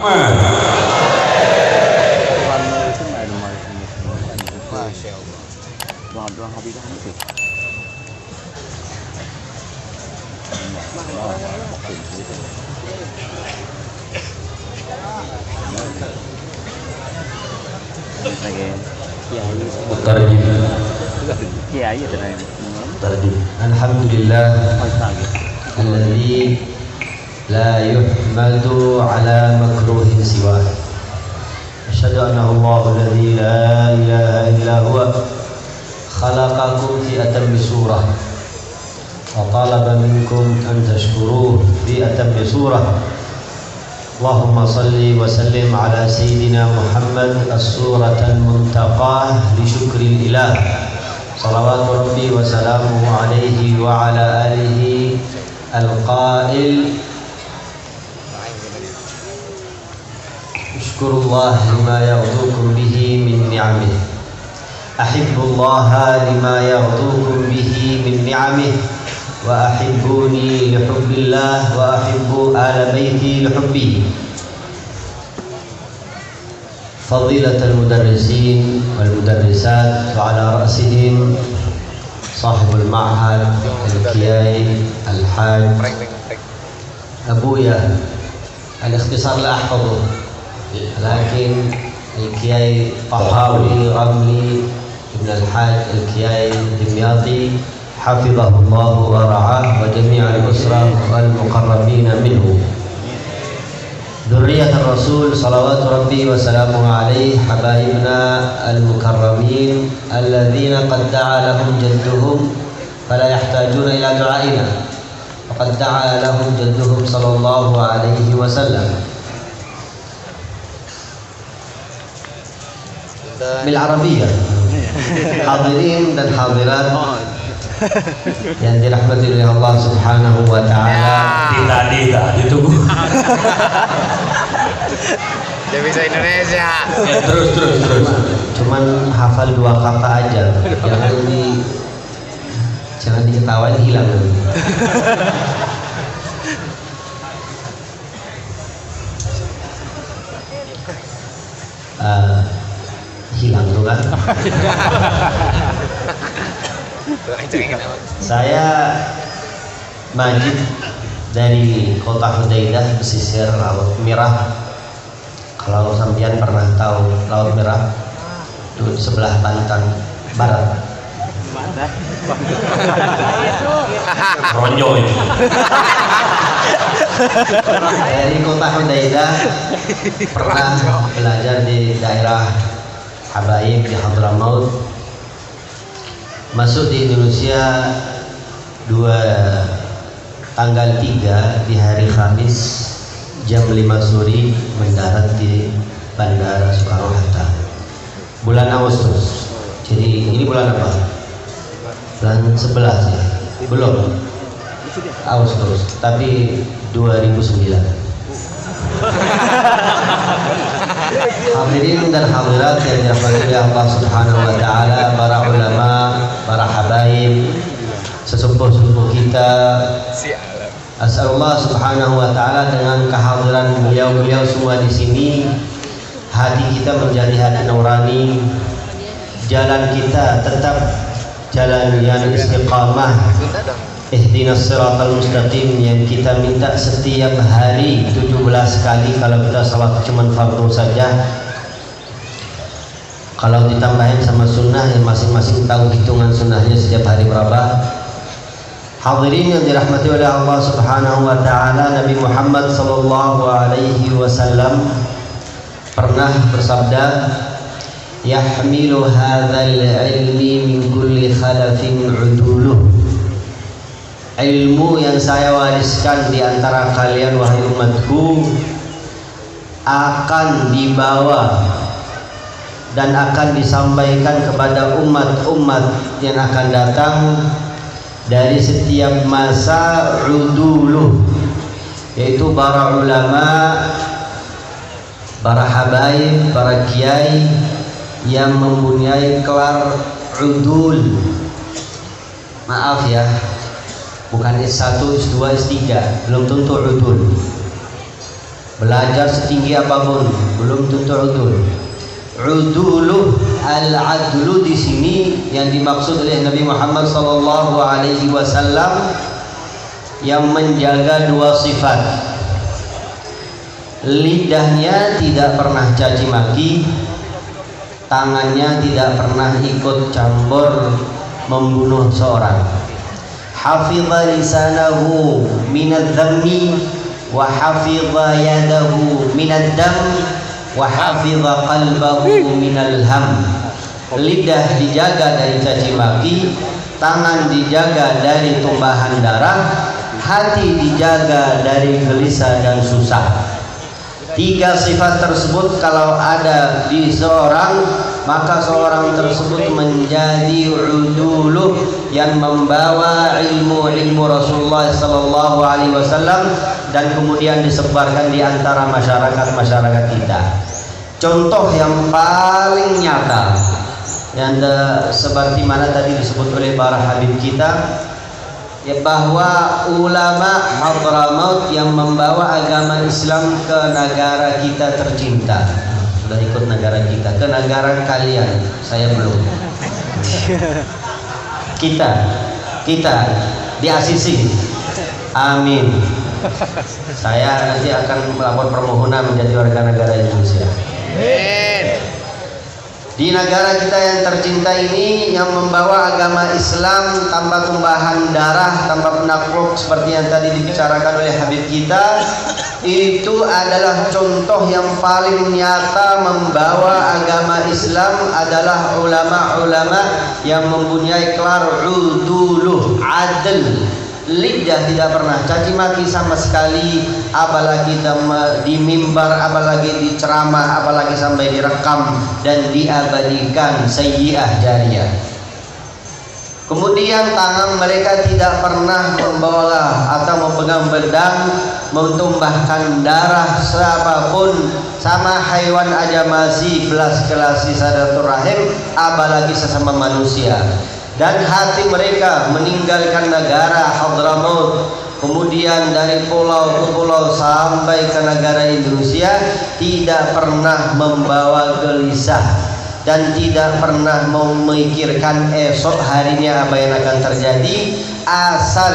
Masya Allah. Doang habis itu. Alhamdulillah alladzi la yuhmadu ala makruhin siwa. Asyhadu anna Allahu alladzi la ilaha illa huwa khalaqakum fi atammi surah wa talaba minkum an tashkuruhu fi atammi surah. Allahumma salli wa sallim ala sayyidina Muhammad as-suratan muntaqah li syukril ilah. Salawatu rabbi wa salamuhu alaihi wa ala alihi al-qail Ashkurullah lima yaghdukum bihi min ni'amih. Ahibbullaha lima yaghdukum bihi min ni'amih. Wa ahibbuni lihubbillah wa ahibbu ala baiti lihubbihi. Fadilatul mudarrisin wal mudarrisat wa ala ra'sihim sahibul ma'had al-Kiai al-Haj Abuya al-ikhtisar la ahfadhu lakin al-Kiai Tahawi Ramli Ibn al-Haj al-Kiai Dimyati hafizahullah wa ra'ah wa jami'al usrah wal muqarrabina minhu. Dzurriyyat Rasul salawatu rabbi wa salamuhu alaihi habaibna al-mukarramin alladzina qad da'a lahum jadduhum fala yahtajuna ila du'aina faqad da'a lahum jadduhum sallallahu alaihi wasallam bil arabiyyah. Hadirin dan hadirat yang dirahmati oleh Allah Subhanahu wa taala. Tidak ditunggu. Dia bisa Indonesia. Ya, terus. Cuman hafal 2 kata aja. Jangan diketawain, hilang. Hilang tuh kan. Saya Majid dari kota Hudaidah, pesisir Laut Merah. Kalau sampean pernah tahu Laut Merah itu di sebelah Banten Barat. Ronjo itu. Dari kota Hudaidah pernah belajar di daerah Habaib di Hadramaut. Masuk di Indonesia tanggal 3 di hari Kamis jam 5 sore mendarat di Bandara Soekarno-Hatta bulan Agustus. Jadi ini bulan apa? Bulan 11 ya? Belum Agustus, tapi 2009. Hadirin dan hadirat yang dirahmati oleh Allah Subhanahu wa taala, para ulama, para habaib, sesepuh-sepuh kita. Asalullah Subhanahu wa taala dengan kehadiran beliau-beliau semua di sini, hati kita menjadi hati nurani, jalan kita tetap jalan yang istiqamah. Ihdinas siratal mustaqim yang kita minta setiap hari 17 kali kalau kita salat cuma fardu saja. Kalau ditambahin sama sunnah yang masing-masing tahu hitungan sunnahnya setiap hari berapa. Hadirin yang dirahmati oleh Allah Subhanahu wa taala, Nabi Muhammad sallallahu alaihi wasallam pernah bersabda, "Yahmilu hadzal ilmi min kulli khalafin uduluh." Ilmu yang saya wariskan di antara kalian wahai umatku akan dibawa dan akan disampaikan kepada umat-umat yang akan datang dari setiap masa uduluh, yaitu para ulama, para habaib, para kiai yang mempunyai gelar udul. Maaf ya, bukan S1, S2, S3, belum tentu udul. belajar setinggi apapun belum tentu udul. Uduluh al-adlu di sini yang dimaksud oleh Nabi Muhammad sallallahu alaihi wasallam yang menjaga dua sifat. Lidahnya tidak pernah caci maki, tangannya tidak pernah ikut campur membunuh seorang. Hafidha lisanahu minadh dhammi wa hafidha yadahu minad dam wa hafidha qalbahu minal ham. Lidah dijaga dari caci maki, tangan dijaga dari tumpahan darah, hati dijaga dari gelisah dan susah. Tiga sifat tersebut kalau ada di seorang, maka seorang tersebut menjadi uduluh yang membawa ilmu Rasulullah sallallahu alaihi wasallam dan kemudian disebarkan di antara masyarakat kita. Contoh yang paling nyata yang seperti mana tadi disebut oleh para habib kita, ya, bahwa ulama Hadramaut yang membawa agama Islam ke negara kita tercinta. Sudah ikut negara kita, ke negara kalian saya belum. Kita di Asisi. Amin. Saya nanti akan melakukan permohonan menjadi warga negara Indonesia. Amin. Di negara kita yang tercinta ini yang membawa agama Islam tanpa tumbahan darah, tanpa penakluk seperti yang tadi dibicarakan oleh Habib kita, itu adalah contoh yang paling nyata membawa agama Islam adalah ulama-ulama yang mempunyai kelar uduluh adl. Lidah tidak pernah caci maki sama sekali, apalagi di mimbar, apalagi di ceramah, apalagi sampai direkam dan diabadikan sayyi'ah jariyah. Kemudian tangan mereka tidak pernah membawa atau memegang pedang mentumbahkan darah siapapun, sama hewan aja masih belas-kelasi silaturahim, apalagi sesama manusia. Dan hati mereka meninggalkan negara Hadramaut, kemudian dari pulau ke pulau sampai ke negara Indonesia, tidak pernah membawa gelisah dan tidak pernah memikirkan esok harinya apa yang akan terjadi. Asal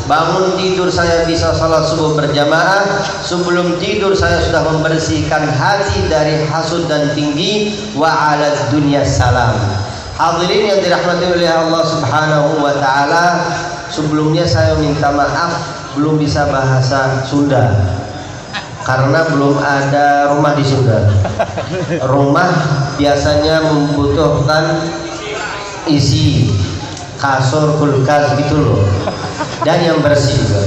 bangun tidur saya bisa salat subuh berjamaah, sebelum tidur saya sudah membersihkan hati dari hasud dan tinggi. Wa 'alad dunya salam. Hadirin yang dirahmati oleh Allah Subhanahu wa taala, sebelumnya saya minta maaf belum bisa bahasa Sunda karena belum ada rumah di Sunda. Rumah biasanya membutuhkan isi kasur, kulkas gitu loh, dan yang bersih juga.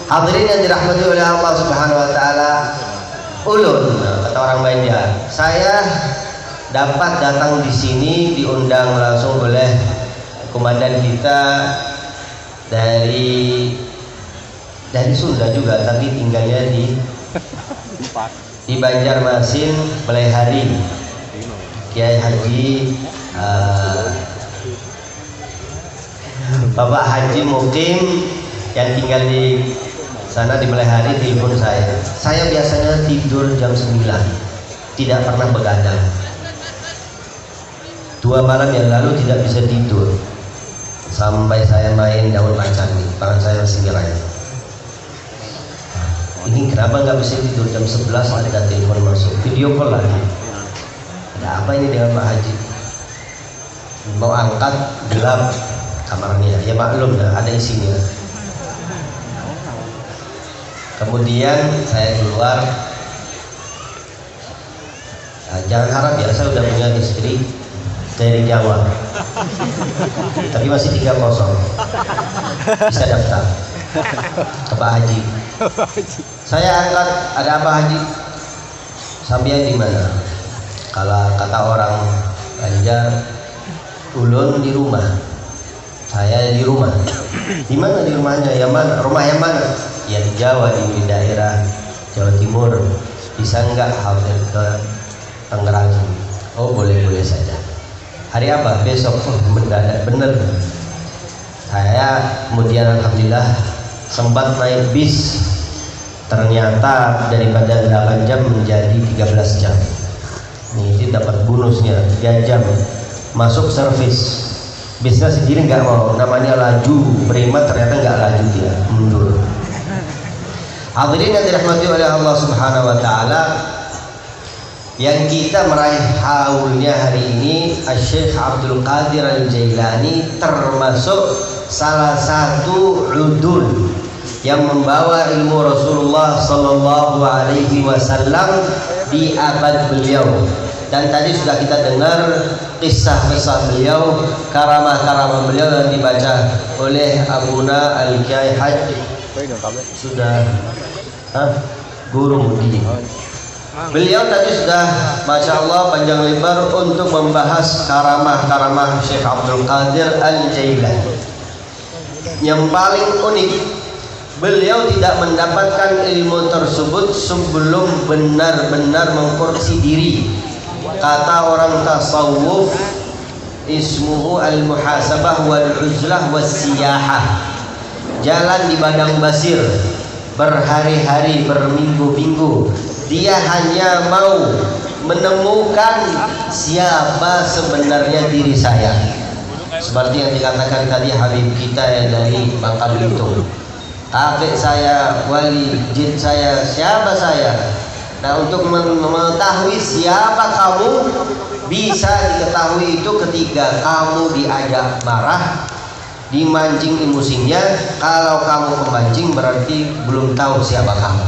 Hadirin yang dirahmati oleh Allah Subhanahu wa taala, ulun kata orang Banjar, saya dapat datang di sini diundang langsung oleh komandan kita dari Sunda juga, tapi tinggalnya di Banjarmasin, Belehari, Kiai Haji Bapak Haji Mukim yang tinggal di sana di Belehari telepon saya biasanya tidur jam 9, tidak pernah begadang. 2 malam yang lalu tidak bisa tidur sampai saya main daun macan nih, tangan saya masih ngeray. Ini kenapa nggak bisa tidur? Jam 11 ada telepon masuk, video call lagi. Ada apa ini dengan Pak Haji? Mau angkat, gelap kamarnya, ya maklum dah, ada isinya. Kemudian saya keluar. Nah, jangan harap ya, saya udah punya istri dari Jawa, tapi masih 3 kosong, bisa daftar ke Pak Haji. Saya angkat, ada apa Haji? Sampean di mana? Kalau kata orang Banjar, ulun di rumah, saya di rumah. Di mana di rumahnya? Yang mana? Rumah yang mana? Ya di Jawa, di daerah Jawa Timur. Bisa nggak hadir ke Tangerang? Oh boleh saja. Hari apa? Besok. Mendadak bener. Saya kemudian alhamdulillah sempat naik bis ternyata daripada 8 jam menjadi 13 jam. Ini dapat bonusnya 3 jam masuk servis. Bisnya sendiri nggak mau, namanya laju berimat, ternyata nggak laju, dia mundur. Hadirin yang dirahmati oleh Allah Subhanahu wa taala, yang kita meraih haulnya hari ini Syekh Abdul Qadir Al-Jailani termasuk salah satu udul yang membawa ilmu Rasulullah sallallahu alaihi wasallam di abad beliau. Dan tadi sudah kita dengar kisah-kisah beliau, karamah-karamah beliau yang dibaca oleh Abuna Al-Kiai Haji sudah Guru Mudi. Beliau tadi sudah Masya Allah panjang lebar untuk membahas karamah-karamah Syekh Abdul Qadir Al-Jailani. Yang paling unik, beliau tidak mendapatkan ilmu tersebut sebelum benar-benar mengkoreksi diri. Kata orang tasawuf, ismuhu al-muhasabah wal-uzlah was-siyahah. Jalan di padang basir berhari-hari, berminggu-minggu, dia hanya mau menemukan siapa sebenarnya diri saya. Seperti yang dikatakan tadi Habib kita yang dari Bangka Belitung, kakek saya, wali, jin saya, siapa saya. Nah, untuk mengetahui siapa kamu bisa diketahui itu ketika kamu diajak marah, dimancing emosinya. Kalau kamu pemancing berarti belum tahu siapa kamu.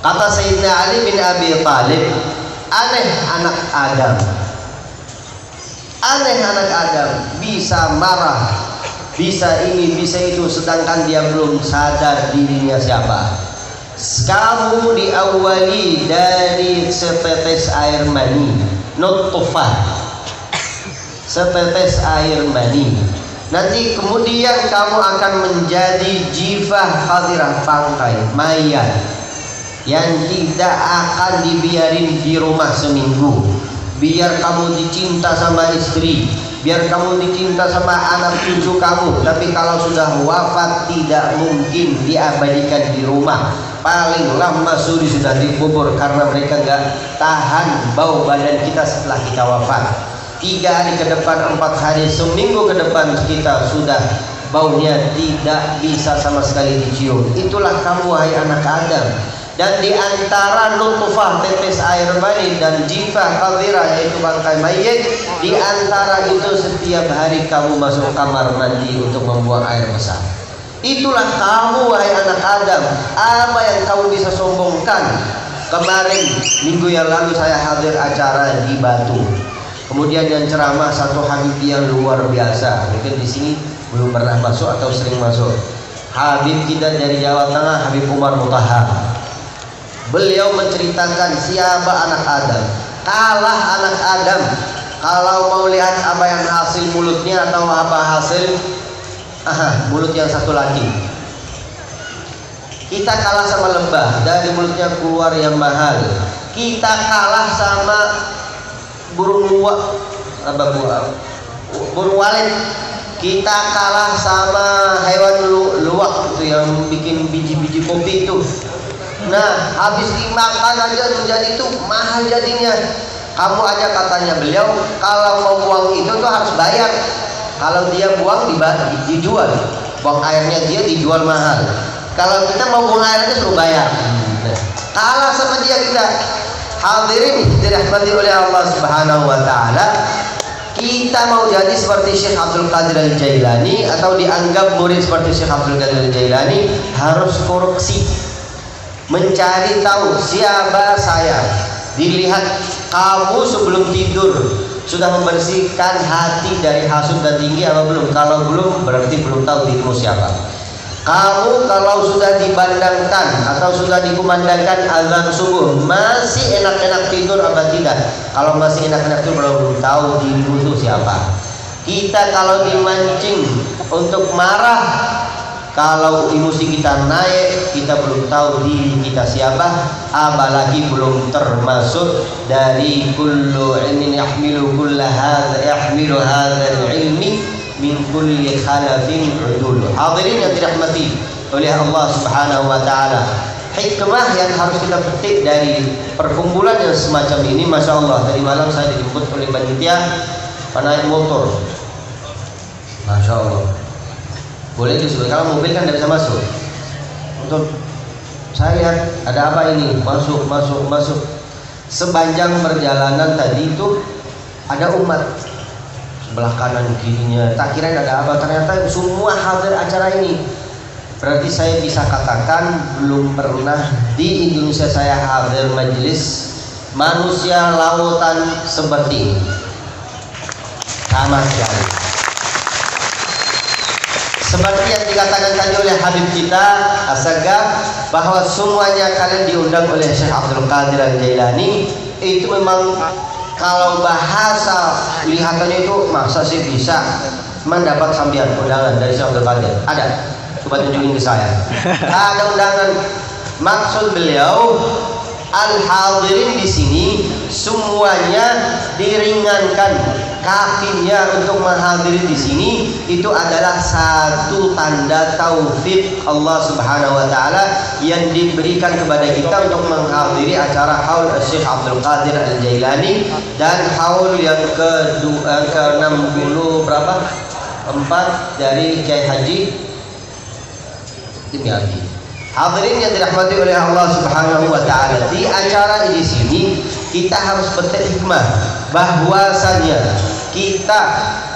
Kata Sayyidina Ali bin Abi Thalib, aneh anak Adam. Aneh anak Adam, bisa marah, bisa ini, bisa itu, sedangkan dia belum sadar dirinya siapa. Kamu diawali dari setetes air mani, nutfah, setetes air mani. Nanti kemudian kamu akan menjadi jifah khadirah, bangkai mayat yang tidak akan dibiarin di rumah seminggu. Biar kamu dicinta sama istri, biar kamu dicinta sama anak cucu kamu, tapi kalau sudah wafat tidak mungkin diabadikan di rumah. Paling lama suri sudah dikubur karena mereka nggak tahan bau badan kita setelah kita wafat. 3 hari ke depan, 4 hari, seminggu ke depan kita sudah baunya tidak bisa sama sekali dicium. Itulah kamu wahai anak Adam. Dan di antara nutfah, tetes air mani, dan jifah khadirah yaitu bangkai mayit, di antara itu setiap hari kamu masuk kamar mandi untuk membuang air besar. Itulah kamu wahai anak Adam. Apa yang kamu bisa sombongkan? Kemarin minggu yang lalu saya hadir acara di Batu. Kemudian yang ceramah satu Habib yang luar biasa. Mungkin di sini belum pernah masuk atau sering masuk. Habib kita dari Jawa Tengah, Habib Umar Mutahhar. Beliau menceritakan siapa anak Adam. Kalah anak Adam kalau mau lihat apa yang hasil mulutnya atau apa hasil mulut yang satu lagi. Kita kalah sama lebah, dari mulutnya keluar yang mahal. Kita kalah sama burung walet. Kita kalah sama hewan luwak itu yang bikin biji-biji kopi itu. Nah, habis dimakan aja menjadi itu mahal jadinya. Kamu aja katanya beliau kalau mau buang itu tuh harus bayar. Kalau dia buang dijual, buang airnya dia dijual mahal. Kalau kita mau buang airnya suruh bayar. Kalah sama dia kita. Hadirin dirahmati oleh Allah Subhanahu wa taala. Kita mau jadi seperti Syekh Abdul Qadir Al-Jailani atau dianggap murid seperti Syekh Abdul Qadir Al-Jailani, harus koreksi, mencari tahu siapa saya. Dilihat kamu sebelum tidur sudah membersihkan hati dari hasud dan tinggi atau belum? Kalau belum berarti belum tahu dirimu siapa. Kamu kalau sudah dibandangkan atau sudah dikumandangkan azan subuh masih enak-enak tidur apa tidak? Kalau masih enak-enak tidur belum tahu dirimu itu siapa. Kita kalau dimancing untuk marah, kalau emosi kita naik, kita belum tahu diri kita siapa, apalagi belum termasuk dari kullu ilmin yahmilu kulla hadza yahmilu hadzal ilmi min kulli khalafin udul. Hadirin yang dirahmati oleh Allah Subhanahu wa taala. Hikmah yang harus kita petik dari perkumpulan yang semacam ini, Masya Allah. Tadi malam saya dijemput oleh panitia naik motor, Masya Allah. Boleh disebut, kalau mobil kan tidak bisa masuk. Untuk saya lihat ada apa ini, masuk. Sepanjang perjalanan tadi itu ada umat sebelah kanan kirinya. Tak kira ada apa, ternyata semua hadir acara ini. Berarti saya bisa katakan belum pernah di Indonesia saya hadir majelis manusia lautan seperti ini. Sama sekali. Seperti yang dikatakan tadi oleh Habib kita As-Saggaf, bahwa semuanya kalian diundang oleh Syekh Abdul Qadir Al-Jailani. Itu memang kalau bahasa lihatannya itu masa sih bisa mendapat sambian undangan dari Syekh Abdul Qadir. Ada, coba tunjukin ke saya. Ada undangan. Maksud beliau, al-hadirin di sini semuanya diringankan kakinya untuk menghadiri di sini. Itu adalah satu tanda taufik Allah Subhanahu wa taala yang diberikan kepada kita untuk menghadiri acara haul Syekh Abdul Qadir Al-Jailani dan haul yang ke-60 berapa? 4 dari Kiai Haji Dimyati. Hadirin yang dirahmati oleh Allah Subhanahu wa taala, di acara di sini kita harus petik hikmah bahwasanya kita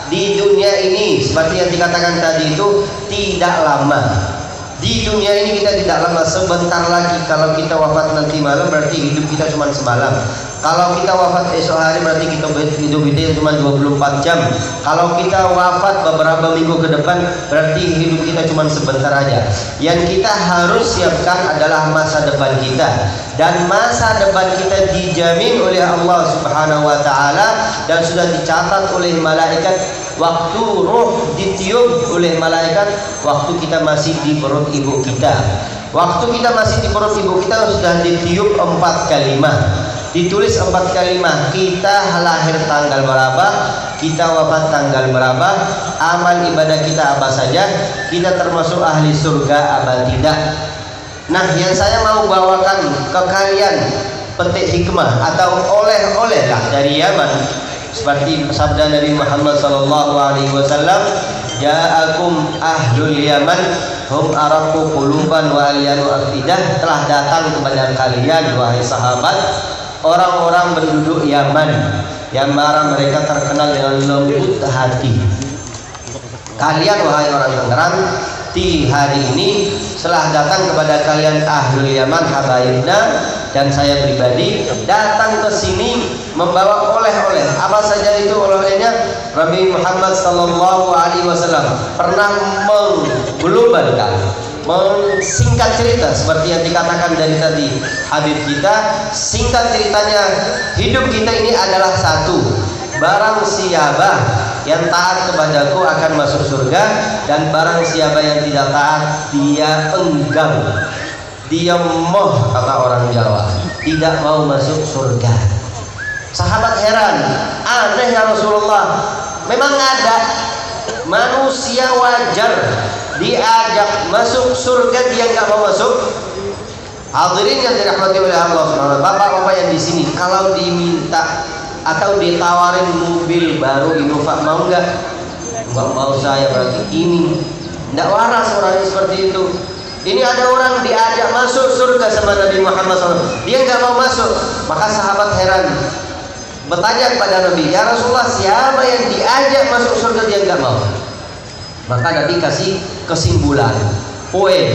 di dunia ini seperti yang dikatakan tadi itu tidak lama. Di dunia ini kita tidak lama, sebentar lagi kalau kita wafat nanti malam berarti hidup kita cuma semalam. Kalau kita wafat esok hari berarti kita hidup kita cuma 24 jam. Kalau kita wafat beberapa minggu ke depan berarti hidup kita cuma sebentar aja. Yang kita harus siapkan adalah masa depan kita, dan masa depan kita dijamin oleh Allah Subhanahu wa taala dan sudah dicatat oleh malaikat. Waktu ruh ditiup oleh malaikat, waktu kita masih di perut ibu kita. Waktu kita masih di perut ibu kita sudah ditiup 4 kalimat. Ditulis 4 kalimat. Kita lahir tanggal berapa, kita wafat tanggal berapa, amal ibadah kita apa saja, kita termasuk ahli surga apa tidak. Nah, yang saya mau bawakan ke kalian petik hikmah atau oleh-oleh lah dari Yaman. Seperti sabda Nabi Muhammad sallallahu alaihi wasallam, "Ja'akum ahlul Yaman hum araku quluban wa alyanu afidah." Telah datang kepada kalian wahai sahabat orang-orang penduduk Yaman yang mana mereka terkenal dengan lembut hati. Kalian wahai orang Tangerang, di hari ini setelah datang kepada kalian ahlul Yaman habaibna, dan saya pribadi datang ke sini membawa oleh-oleh. Apa saja itu oleh-olehnya? Nabi Muhammad sallallahu alaihi wasallam pernah mengglobalkan, singkat cerita seperti yang dikatakan dari tadi Habib kita. Singkat ceritanya, hidup kita ini adalah satu. Barang siapa yang taat kepadaku akan masuk surga, dan barang siapa yang tidak taat dia enggan, dia moh, kata orang Jawa, tidak mau masuk surga. Sahabat heran, aneh ya Rasulullah, memang ada manusia wajar diajak masuk surga dia nggak mau masuk? Hadirin yang dirahmati oleh Allah Subhanahu wa taala, bapak-bapak yang di sini, kalau diminta atau ditawarin mobil baru Innova mau nggak? Nggak mau saya, berarti ini nggak waras orangnya seperti itu. Ini ada orang diajak masuk surga sama Nabi Muhammad SAW, dia nggak mau masuk. Maka sahabat heran, bertanya kepada Nabi, ya Rasulullah, siapa yang diajak masuk surga dia nggak mau? Maka Nabi kasih kesimpulan, poin.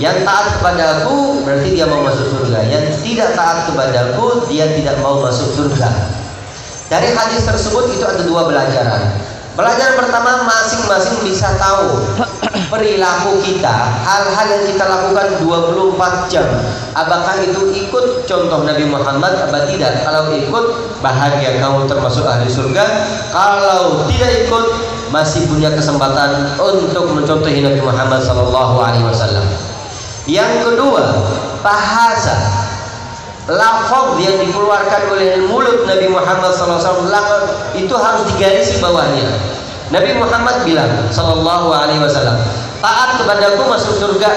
Yang taat kepadaku berarti dia mau masuk surga, yang tidak taat kepadaku dia tidak mau masuk surga. Dari hadis tersebut itu ada 2 pelajaran. Pelajaran pertama, masing-masing bisa tahu perilaku kita, hal-hal yang kita lakukan 24 jam. Apakah itu ikut contoh Nabi Muhammad atau tidak? Kalau ikut, bahagia kamu termasuk ahli surga. Kalau tidak ikut, masih punya kesempatan untuk mencontohi Nabi Muhammad SAW. Yang kedua, bahasa, lafaz yang dikeluarkan oleh mulut Nabi Muhammad SAW itu harus digarisi bawahnya. Nabi Muhammad bilang sallallahu alaihi wasallam, taat kepadaku masuk surga,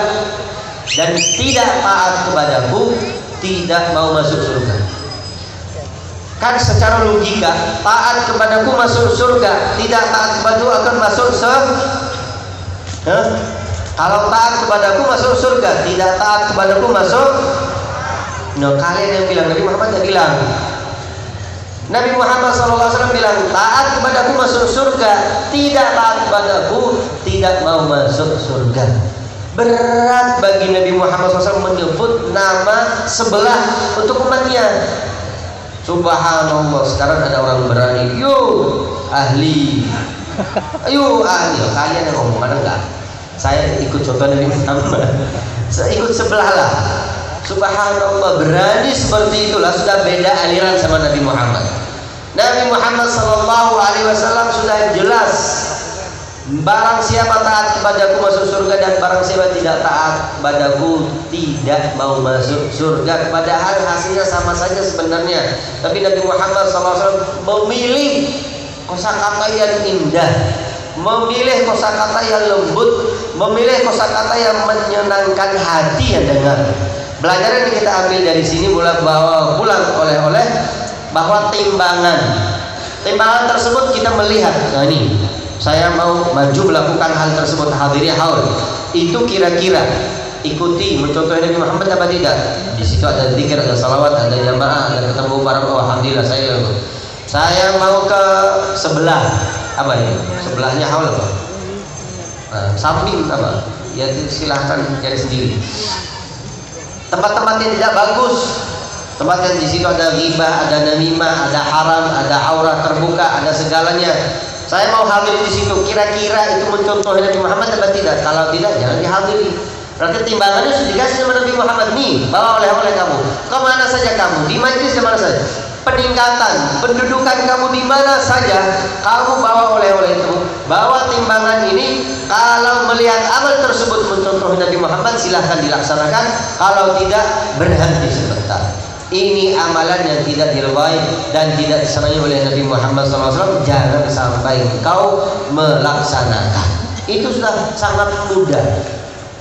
dan tidak taat kepadaku tidak mau masuk surga. Kan secara logika, taat kepadaku masuk surga, tidak taat kepadaku akan masuk kalau taat kepadaku masuk surga, tidak taat kepadaku masuk. No, kalian yang bilang, Nabi Muhammad yang bilang. Nabi Muhammad SAW bilang, taat kepadaku masuk surga, tidak taat kepadaku tidak mau masuk surga. Berat bagi Nabi Muhammad SAW menyebut nama sebelah untuk umatnya. Subhanallah, sekarang ada orang berani, yuk ahli, ayo ahli, kalian yang ngomong, mana enggak? Saya ikut contoh Nabi Muhammad, saya ikut sebelah lah. Subhanallah, berani seperti itulah, sudah beda aliran sama Nabi Muhammad. Nabi Muhammad SAW sudah jelas, barang siapa taat kepadaku masuk surga, dan barang siapa tidak taat kepadaku tidak mau masuk surga. Padahal hasilnya sama saja sebenarnya, tapi Nabi Muhammad SAW memilih kosakata yang indah, memilih kosakata yang lembut, memilih kosakata yang menyenangkan hati yang dengar. Pelajaran yang kita ambil dari sini mulai bawa pulang oleh-oleh, bahwa timbangan tersebut kita melihat, nah ini saya mau maju melakukan hal tersebut, hadiri haul, itu kira-kira ikuti mencontoh Nabi Muhammad apa tidak? Di situ ada zikir, ada salawat, ada jamaah, ada ketemu bareng. Oh, alhamdulillah saya mau ke sebelah apa ini? Sebelahnya haul apa? Samping apa? Ya silahkan cari sendiri. Tempat-tempat yang tidak bagus, tempat yang di situ ada ghibah, ada namimah, ada haram, ada aurat terbuka, ada segalanya. Saya mau hadir di situ. Kira-kira itu mencontoh Nabi Muhammad atau tidak? Kalau tidak, jangan dihadiri. Berarti timbangannya sudah dikasih sama Nabi Muhammad. Nih, bawa oleh-oleh kamu. Kemana saja kamu? Di majlis kemana saja? Peningkatan, pendudukan kamu di mana saja, kamu bawa oleh-oleh itu. Bawa timbangan ini. Kalau melihat amal tersebut mencontoh Nabi Muhammad, silahkan dilaksanakan. Kalau tidak, berhenti sebentar. Ini amalan yang tidak diridhai dan tidak disenangi oleh Nabi Muhammad SAW. Jangan sampai engkau melaksanakan. Itu sudah sangat mudah.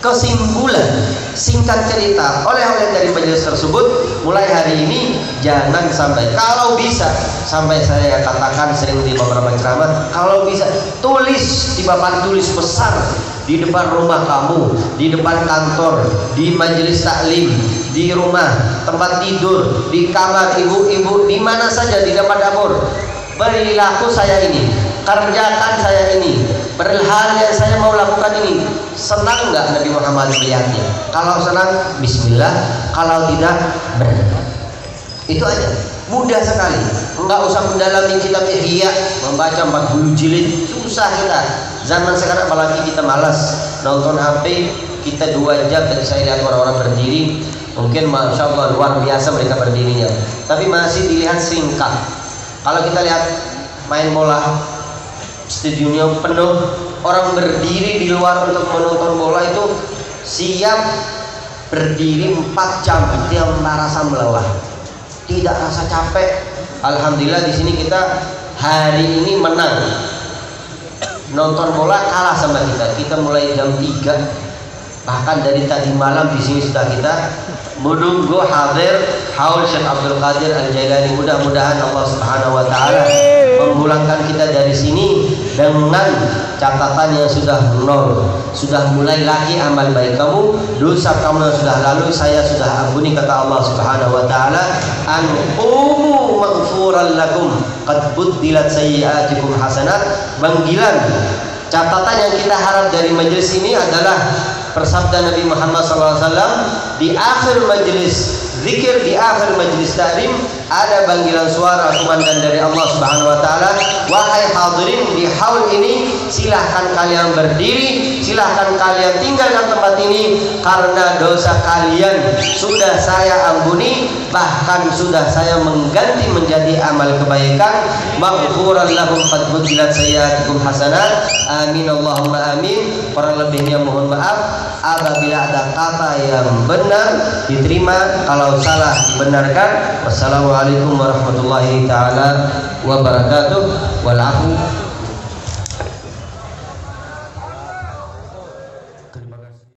Kesimpulan singkat cerita oleh-oleh dari majelis tersebut, mulai hari ini jangan sampai, kalau bisa, sampai saya katakan sering di beberapa ceramah, kalau bisa tulis di papan tulis besar di depan rumah kamu, di depan kantor, di majelis taklim, di rumah, tempat tidur, di kamar ibu-ibu, di mana saja, di depan dapur. Perilaku saya ini, kerjakan saya ini, hal yang saya mau lakukan ini, senang nggak Nabi Muhammad melihatnya? Kalau senang, bismillah. Kalau tidak, berhenti. Itu aja, mudah sekali. Enggak usah mendalami kitab Ihya, membaca 40 jilid, susah kita. Zaman sekarang apalagi kita malas nonton HP, kita 2 jam tadi saya lihat orang-orang berdiri, mungkin masya Allah luar biasa mereka berdirinya, tapi masih dilihat singkat. Kalau kita lihat main bola, stadionnya penuh, orang berdiri di luar untuk menonton bola itu siap berdiri 4 jam, dia merasa melelah, tidak rasa capek. Alhamdulillah di sini kita hari ini menang. Nonton bola kalah sama kita mulai jam 3, bahkan dari tadi malam di sini sudah kita menunggu hadir haul Syekh Abdul Qadir Al-Jailani. Mudah-mudahan Allah Subhanahu wa taala memulangkan kita dari sini dengan catatan yang sudah nol. Sudah mulai lagi amal baik kamu, dosa kamu yang sudah lalu saya sudah ampuni, kata Allah Subhanahu wa taala, an qumu maghfuran lakum qad buddilat sayyi'atikum hasanat. Panggilan catatan yang kita harap dari majelis ini adalah persabda Nabi Muhammad SAW di akhir majelis zikir, di akhir majelis taklim, ada panggilan suara komandan dari Allah Subhanahu wa taala, wahai hadirin di haul ini, silahkan kalian berdiri, silahkan kalian tinggalkan tempat ini, karena dosa kalian sudah saya ampuni, bahkan sudah saya mengganti menjadi amal kebaikan. Maghfuran lahum qad buddilat sayyi'atikum hasanat. Amin Allahumma amin. Kurang lebihnya mohon maaf. Apabila ada kata yang benar diterima, kalau salah dibenarkan. Wassalamualaikum warahmatullahi taala wabarakatuh. Wal afu